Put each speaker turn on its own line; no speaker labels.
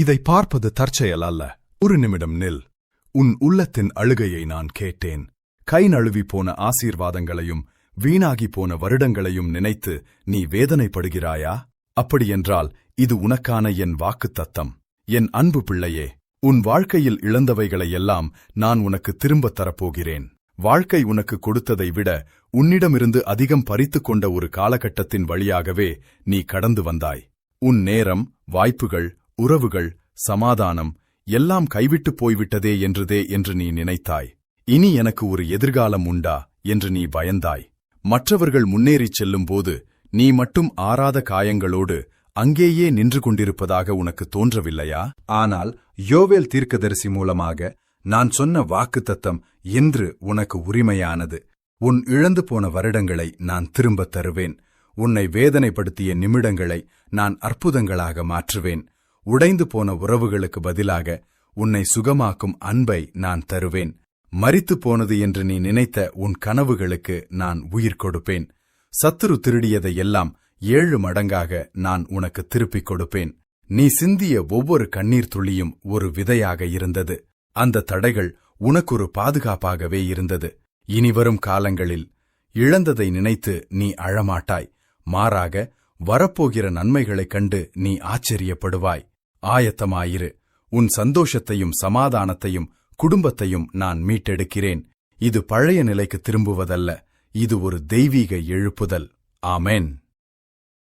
இதை பார்ப்பது தற்செயல் அல்ல. ஒரு நிமிடம் நில். உன் உள்ளத்தின் அழுகையை நான் கேட்டேன். கை நழுவி போன ஆசீர்வாதங்களையும் வீணாகி போன வருடங்களையும் நினைத்து நீ வேதனைப்படுகிறாயா? அப்படியென்றால் இது உனக்கான என் வாக்குத்தத்தம். என் அன்பு பிள்ளையே, உன் வாழ்க்கையில் இழந்தவைகளையெல்லாம் நான் உனக்கு திரும்பத் தரப்போகிறேன். வாழ்க்கை உனக்கு கொடுத்ததை விட உன்னிடமிருந்து அதிகம் பறித்துக் கொண்ட ஒரு காலகட்டத்தின் வழியாகவே நீ கடந்து வந்தாய். உன் நேரம், வாய்ப்புகள், உறவுகள், சமாதானம் எல்லாம் கைவிட்டுப் போய்விட்டதே என்று நீ நினைத்தாய். இனி எனக்கு ஒரு எதிர்காலம் உண்டா என்று நீ பயந்தாய். மற்றவர்கள் முன்னேறிச் செல்லும்போது நீ மட்டும் ஆறாத காயங்களோடு அங்கேயே நின்று கொண்டிருப்பதாக உனக்கு தோன்றவில்லையா? ஆனால் யோவேல் தீர்க்கதரிசி மூலமாக நான் சொன்ன வாக்குத்தத்தம் இன்று உனக்கு உரிமையானது. உன் இழந்து போன வருடங்களை நான் திரும்பத் தருவேன். உன்னை வேதனைப்படுத்திய நிமிடங்களை நான் அற்புதங்களாக மாற்றுவேன். உடைந்து போன உறவுகளுக்கு பதிலாக உன்னை சுகமாக்கும் அன்பை நான் தருவேன். மரித்துப் போனது என்று நீ நினைத்த உன் கனவுகளுக்கு நான் உயிர் கொடுப்பேன். சத்துரு திருடியதையெல்லாம் 7 மடங்காக நான் உனக்கு திருப்பிக் கொடுப்பேன். நீ சிந்திய ஒவ்வொரு கண்ணீர் துளியும் ஒரு விதையாக இருந்தது. அந்த தடைகள் உனக்கொரு பாதுகாப்பாகவே இருந்தது. இனிவரும் காலங்களில் இழந்ததை நினைத்து நீ அழமாட்டாய். மாறாக வரப்போகிற நன்மைகளைக் கண்டு நீ ஆச்சரியப்படுவாய். ஆயத்தமாயிரு. உன் சந்தோஷத்தையும் சமாதானத்தையும் குடும்பத்தையும் நான் மீட்டெடுக்கிறேன். இது பழைய நிலைக்கு திரும்புவதல்ல, இது ஒரு தெய்வீக எழுப்புதல். ஆமென்.